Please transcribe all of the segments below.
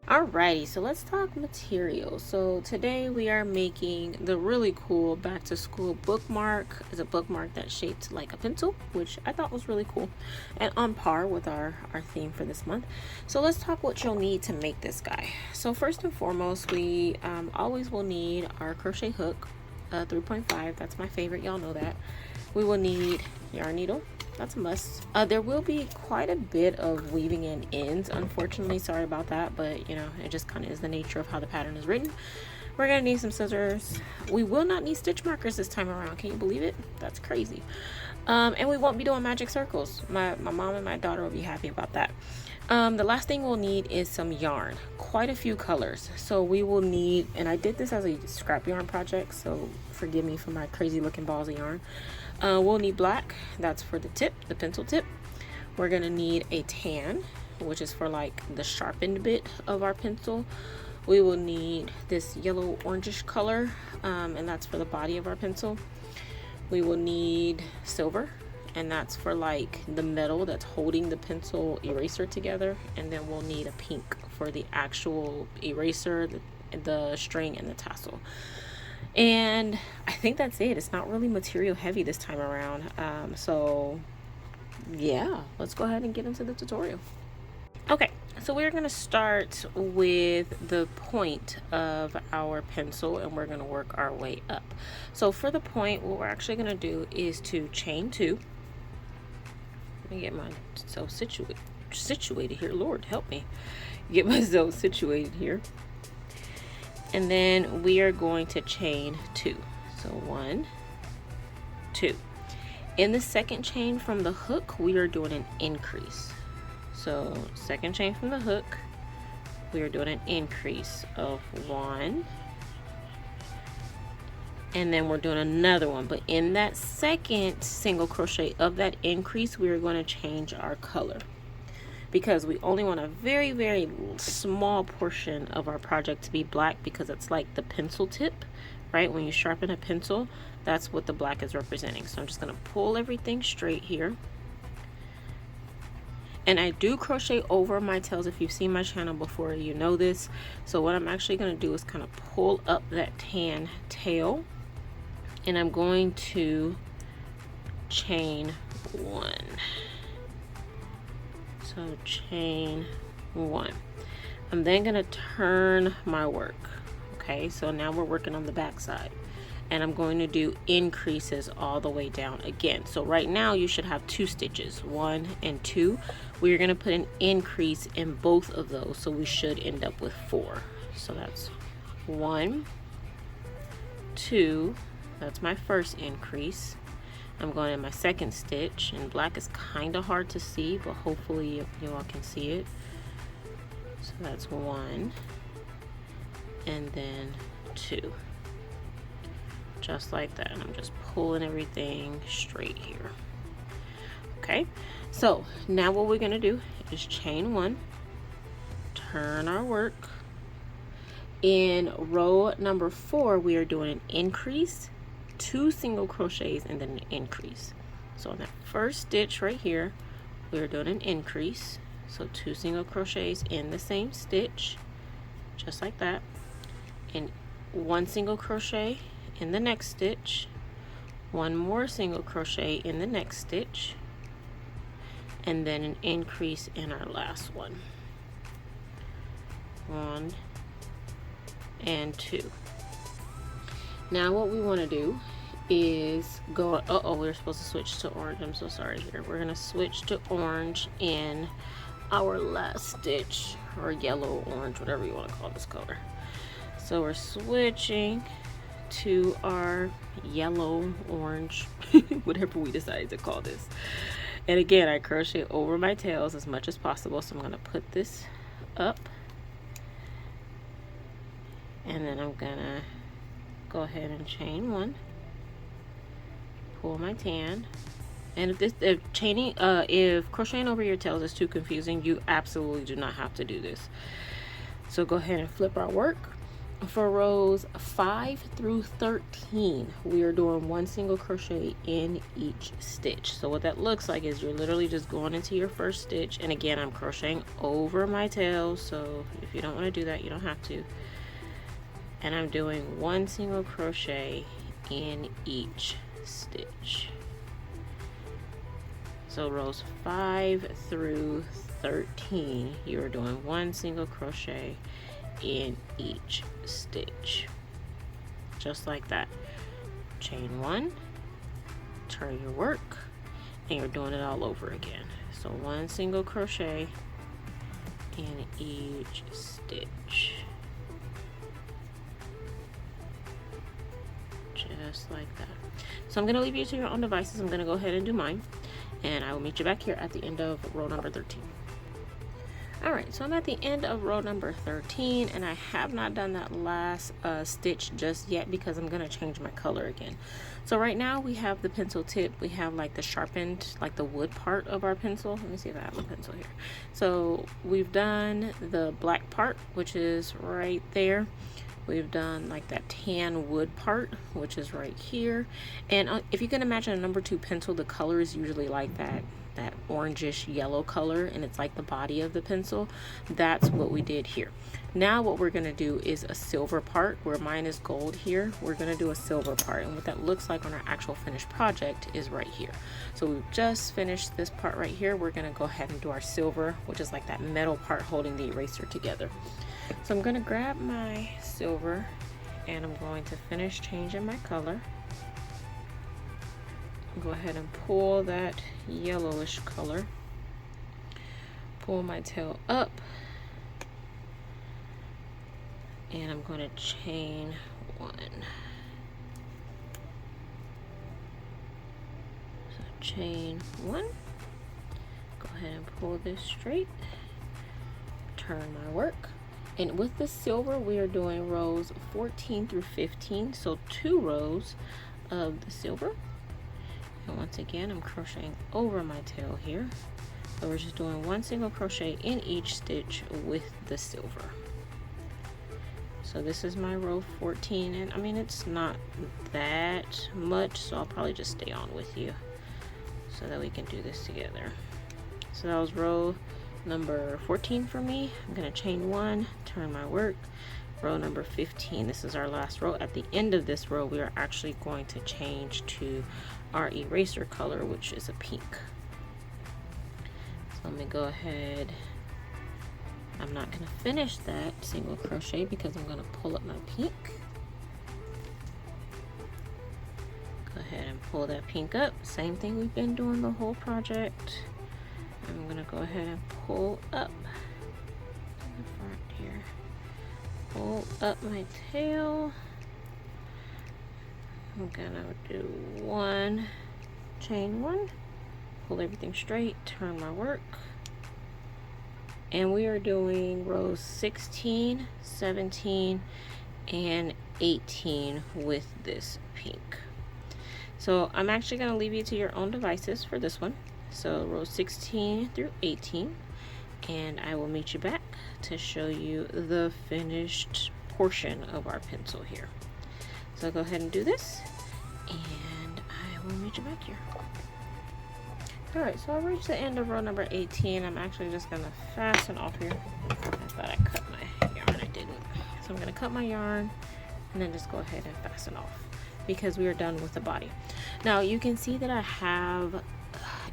Alrighty, so let's talk materials. So today we are making the really cool back to school bookmark. It's a bookmark that's shaped like a pencil, which I thought was really cool and on par with our theme for this month. So let's talk what you'll need to make this guy. So first and foremost, we always will need our crochet hook, 3.5. That's my favorite, y'all know that. We will need yarn needle. That's a must. There will be quite a bit of weaving in ends, unfortunately. Sorry about that, but you know, it just kind of is the nature of how the pattern is written. We're gonna need some scissors. We will not need stitch markers this time around. Can you believe it? That's crazy. And we won't be doing magic circles. My mom and my daughter will be happy about that. The last thing we'll need is some yarn, quite a few colors. So we will need, and I did this as a scrap yarn project, so forgive me for my crazy looking balls of yarn. We'll need black, that's for the tip, the pencil tip. We're gonna need a tan, which is for like the sharpened bit of our pencil. We will need this yellow orangish color, and that's for the body of our pencil. We will need silver, and that's for like the metal that's holding the pencil eraser together. And then we'll need a pink for the actual eraser, the string, and the tassel. And I think that's it. It's not really material heavy this time around. So yeah, let's go ahead and get into the tutorial. Okay, so we're going to start with the point of our pencil and we're going to work our way up. So for the point, what we're actually going to do is to chain 2. Let me get myself situated here. Lord help me get myself situated here. And then we are going to chain 2. So 1, 2. In the second chain from the hook, we are doing an increase. So second chain from the hook, we are doing an increase of 1. And then we're doing another one. But in that second single crochet of that increase, we are going to change our color, because we only want a very, very small portion of our project to be black, because it's like the pencil tip, right? When you sharpen a pencil, that's what the black is representing. So I'm just going to pull everything straight here. And I do crochet over my tails. If you've seen my channel before, you know this. So what I'm actually going to do is kind of pull up that tan tail, and I'm going to chain 1. So chain 1. I'm then going to turn my work. Okay, so now we're working on the back side, and I'm going to do increases all the way down again. So right now you should have 2 stitches, 1 and 2. We're going to put an increase in both of those, so we should end up with 4. So that's 1, 2. That's my first increase. I'm going in my second stitch, and black is kind of hard to see, but hopefully you all can see it. So that's 1 and then 2, just like that. And I'm just pulling everything straight here. Okay, so now what we're going to do is chain 1, turn our work. In row number 4, we are doing an increase, 2 single crochets, and then an increase. So in that first stitch right here, we're doing an increase, so 2 single crochets in the same stitch, just like that, and 1 single crochet in the next stitch, 1 more single crochet in the next stitch, and then an increase in our last one. 1 and 2. Now what we want to do is go, we're supposed to switch to orange. I'm so sorry here. We're going to switch to orange in our last stitch, or yellow, orange, whatever you want to call this color. So we're switching to our yellow, orange, whatever we decide to call this. And again, I crochet over my tails as much as possible. So I'm going to put this up, and then I'm going to go ahead and chain 1, pull my tan. And if crocheting over your tails is too confusing, you absolutely do not have to do this. So go ahead and flip our work, For rows 5 through 13, we are doing 1 single crochet in each stitch. So what that looks like is you're literally just going into your first stitch, and again, I'm crocheting over my tail, so if you don't want to do that, you don't have to. And I'm doing 1 single crochet in each stitch. So rows 5 through 13, you're doing 1 single crochet in each stitch, just like that. Chain 1, turn your work, and you're doing it all over again. So 1 single crochet in each stitch, just like that. So I'm going to leave you to your own devices. I'm going to go ahead and do mine, and I will meet you back here at the end of row number 13. Alright, so I'm at the end of row number 13, and I have not done that last stitch just yet because I'm going to change my color again. So right now we have the pencil tip, we have like the sharpened, like the wood part of our pencil. Let me see if I have a pencil here. So we've done the black part, which is right there. We've done like that tan wood part, which is right here. And if you can imagine a number 2 pencil, the color is usually like that orangish yellow color, and it's like the body of the pencil. That's what we did here. Now what we're going to do is a silver part, where mine is gold here. We're going to do a silver part, and what that looks like on our actual finished project is right here. So we've just finished this part right here. We're going to go ahead and do our silver, which is like that metal part holding the eraser together. So I'm going to grab my silver, and I'm going to finish changing my color. Go ahead and pull that yellowish color, pull my tail up, and I'm going to chain 1. So chain 1, go ahead and pull this straight, turn my work, and with the silver we are doing rows 14 through 15, so 2 rows of the silver. And once again, I'm crocheting over my tail here. So we're just doing 1 single crochet in each stitch with the silver. So this is my row 14, and I mean, it's not that much, so I'll probably just stay on with you so that we can do this together. So that was row number 14 for me. I'm going to chain 1, turn my work. Row number 15, this is our last row. At the end of this row, we are actually going to change to our eraser color, which is a pink. So let me go ahead. I'm not going to finish that single crochet because I'm going to pull up my pink. Go ahead and pull that pink up. Same thing we've been doing the whole project. I'm going to go ahead and pull up in the front here. Pull up my tail. I'm gonna do 1, chain 1, pull everything straight, turn my work, and we are doing rows 16, 17, and 18 with this pink. So I'm actually going to leave you to your own devices for this one. So rows 16 through 18, and I will meet you back to show you the finished portion of our pencil here. So I'll go ahead and do this, and I will meet you back here. Alright, so I reached the end of row number 18. I'm actually just going to fasten off here. I thought I cut my yarn, I didn't. So I'm going to cut my yarn and then just go ahead and fasten off because we are done with the body. Now you can see that I have,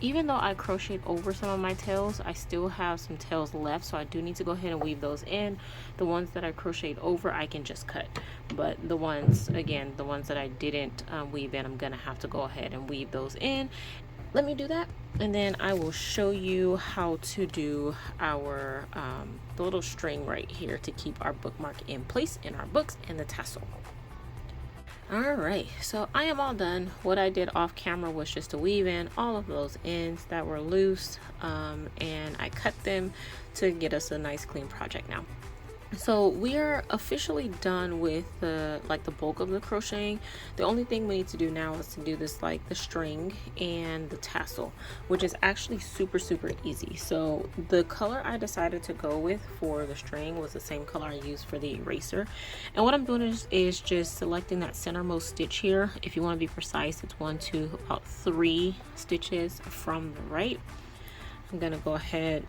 even though I crocheted over some of my tails, I still have some tails left, so I do need to go ahead and weave those in. The ones that I crocheted over, I can just cut, but the ones, again, the ones that I didn't weave in, I'm gonna have to go ahead and weave those in. Let me do that, and then I will show you how to do our the little string right here to keep our bookmark in place in our books and the tassel. Alright, so I am all done. What I did off camera was just to weave in all of those ends that were loose, and I cut them to get us a nice clean project now. So we are officially done with the bulk of the crocheting. The only thing we need to do now is to do this like the string and the tassel, which is actually super easy. So the color I decided to go with for the string was the same color I used for the eraser. And what I'm doing is just selecting that centermost stitch here. If you want to be precise, it's 1, 2, about 3 stitches from the right. I'm gonna go ahead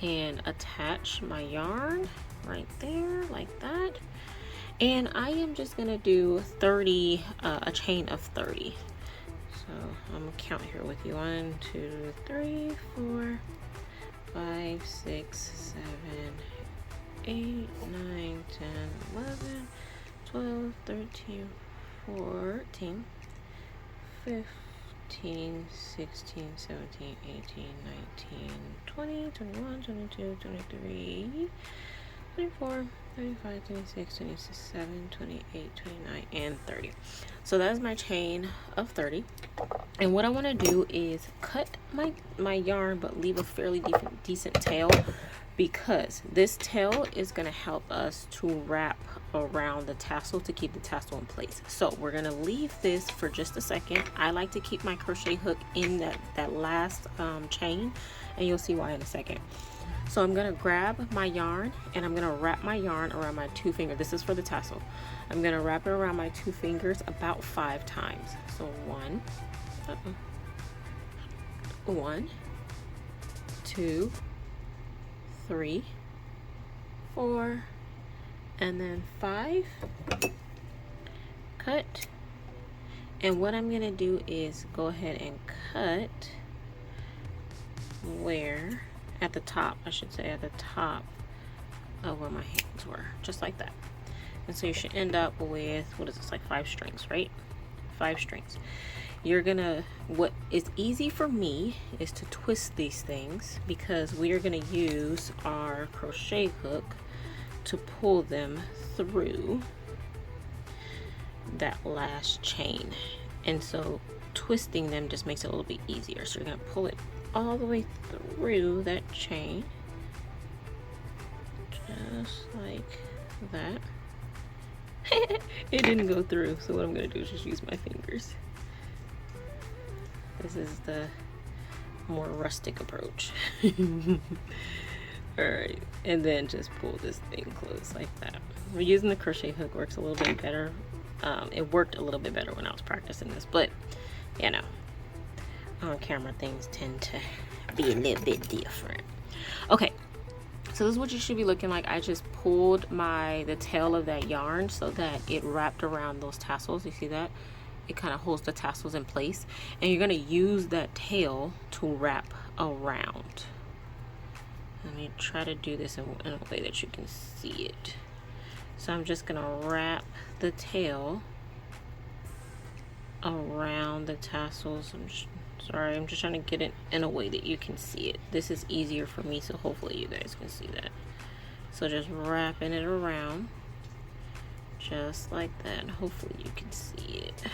and attach my yarn right there like that, and I am just gonna do 30 a chain of 30. So I'm gonna count here with you: 1, 2, 3, 4, 5, 6, 7, 8, 9, 10, 11, 12, 13, 14, 15, 16, 17, 18, 19, 20, 21, 22, 23, 24, 25, 26, 27, 28, 29, and 30. So that is my chain of 30. And what I want to do is cut my yarn but leave a fairly decent tail, because this tail is going to help us to wrap around the tassel to keep the tassel in place. So we're going to leave this for just a second. I like to keep my crochet hook in that last chain, and you'll see why in a second. So I'm going to grab my yarn and I'm going to wrap my yarn around my 2 fingers. This is for the tassel. I'm going to wrap it around my 2 fingers about 5 times. So 1, 2, 3, 4, and then 5. Cut. And what I'm gonna do is go ahead and cut where at the top, I should say at the top of where my hands were, just like that. And so you should end up with, what is this, like 5 strings, right? 5 strings. You're gonna, what is easy for me is to twist these things, because we are gonna use our crochet hook to pull them through that last chain. And so twisting them just makes it a little bit easier. So you're gonna pull it all the way through that chain, just like that. It didn't go through, so what I'm gonna do is just use my fingers. This is the more rustic approach. Alright, and then just pull this thing close like that. Using the crochet hook works a little bit better. It worked a little bit better when I was practicing this, but you know, on camera things tend to be a little bit different. Okay, so this is what you should be looking like. I just pulled the tail of that yarn so that it wrapped around those tassels. You see that? It kind of holds the tassels in place, and you're going to use that tail to wrap around. Let me try to do this in a way that you can see it. So I'm just going to wrap the tail around the tassels. I'm just trying to get it in a way that you can see it. This is easier for me, so hopefully you guys can see that. So just wrapping it around just like that. Hopefully you can see it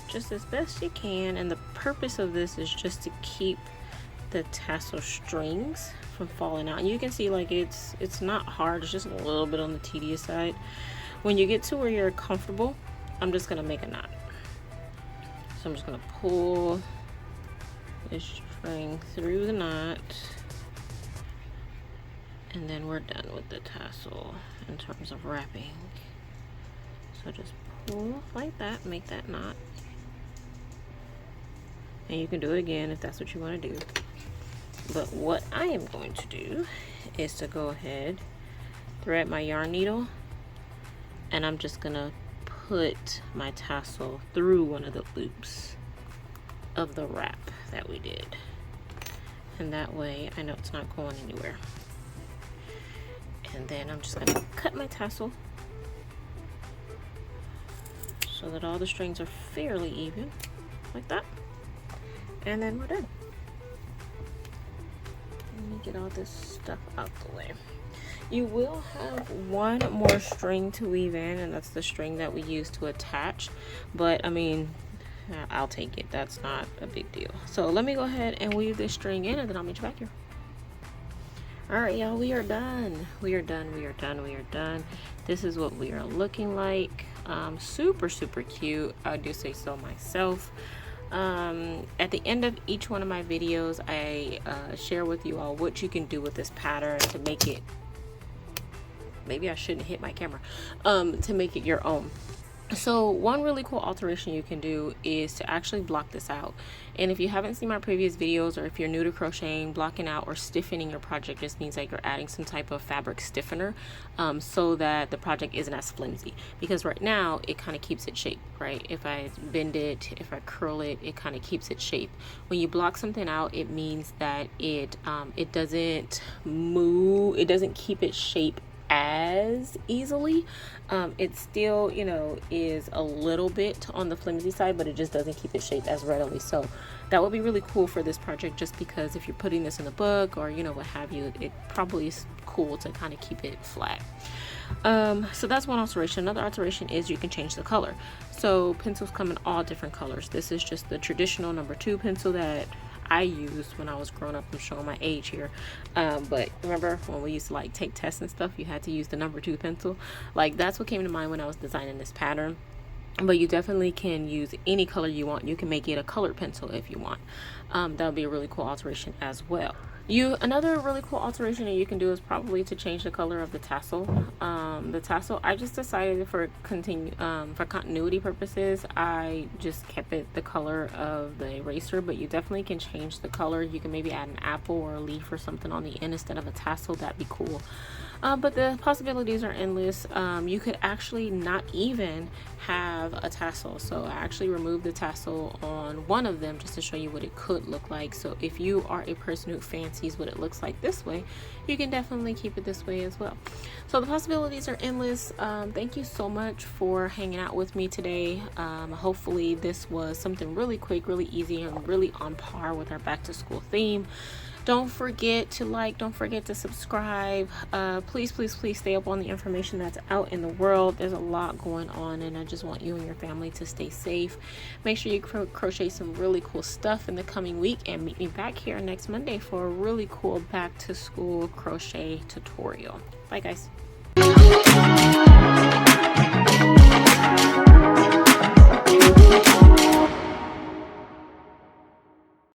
just as best you can. And the purpose of this is just to keep the tassel strings from falling out. And you can see, like, it's not hard, it's just a little bit on the tedious side. When you get to where you're comfortable, I'm just gonna make a knot. So I'm just gonna pull this string through the knot, and then we're done with the tassel in terms of wrapping. So just pull like that, make that knot, and you can do it again if that's what you want to do. But what I am going to do is to go ahead, thread my yarn needle, and I'm just gonna put my tassel through one of the loops of the wrap that we did, and that way I know it's not going anywhere. And then I'm just gonna cut my tassel so that all the strings are fairly even, like that, and then we're done. Let me get all this stuff out the way. You will have one more string to weave in, and that's the string that we use to attach, but I mean, I'll take it. That's not a big deal. So let me go ahead and weave this string in, and then I'll meet you back here. All right, y'all, we are done. We are done. This is what we are looking like. Super cute, I do say so myself. At the end of each one of my videos, I share with you all what you can do with this pattern to make it, maybe I shouldn't hit my camera, to make it your own. So one really cool alteration you can do is to actually block this out. And if you haven't seen my previous videos, or if you're new to crocheting, blocking out or stiffening your project just means like you're adding some type of fabric stiffener, so that the project isn't as flimsy, because right now it kind of keeps its shape, right? If I bend it, if I curl it, it kind of keeps its shape. When you block something out, it means that it doesn't move, it doesn't keep its shape as easily. It still, you know, is a little bit on the flimsy side, but it just doesn't keep its shape as readily. So that would be really cool for this project, just because if you're putting this in a book or, you know, what have you, it probably is cool to kind of keep it flat. So that's one alteration. Another alteration is you can change the color. So pencils come in all different colors. This is just the traditional #2 pencil that I used when I was growing up. I'm showing my age here, but remember when we used to like take tests and stuff, you had to use the #2 pencil. Like, that's what came to mind when I was designing this pattern. But you definitely can use any color you want. You can make it a colored pencil if you want. That would be a really cool alteration as well. Another really cool alteration that you can do is probably to change the color of the tassel. The tassel, I just decided for continuity purposes, I just kept it the color of the eraser, but you definitely can change the color. You can maybe add an apple or a leaf or something on the end instead of a tassel. That'd be cool. But the possibilities are endless. You could actually not even have a tassel. So I actually removed the tassel on one of them just to show you what it could look like. So if you are a person who fancies what it looks like this way, you can definitely keep it this way as well. So the possibilities are endless. Thank you so much for hanging out with me today. Hopefully this was something really quick, really easy, and really on par with our back to school theme. Don't forget to like, don't forget to subscribe. Please stay up on the information that's out in the world. There's a lot going on, and I just want you and your family to stay safe. Make sure you crochet some really cool stuff in the coming week, and meet me back here next Monday for a really cool back to school crochet tutorial. Bye guys.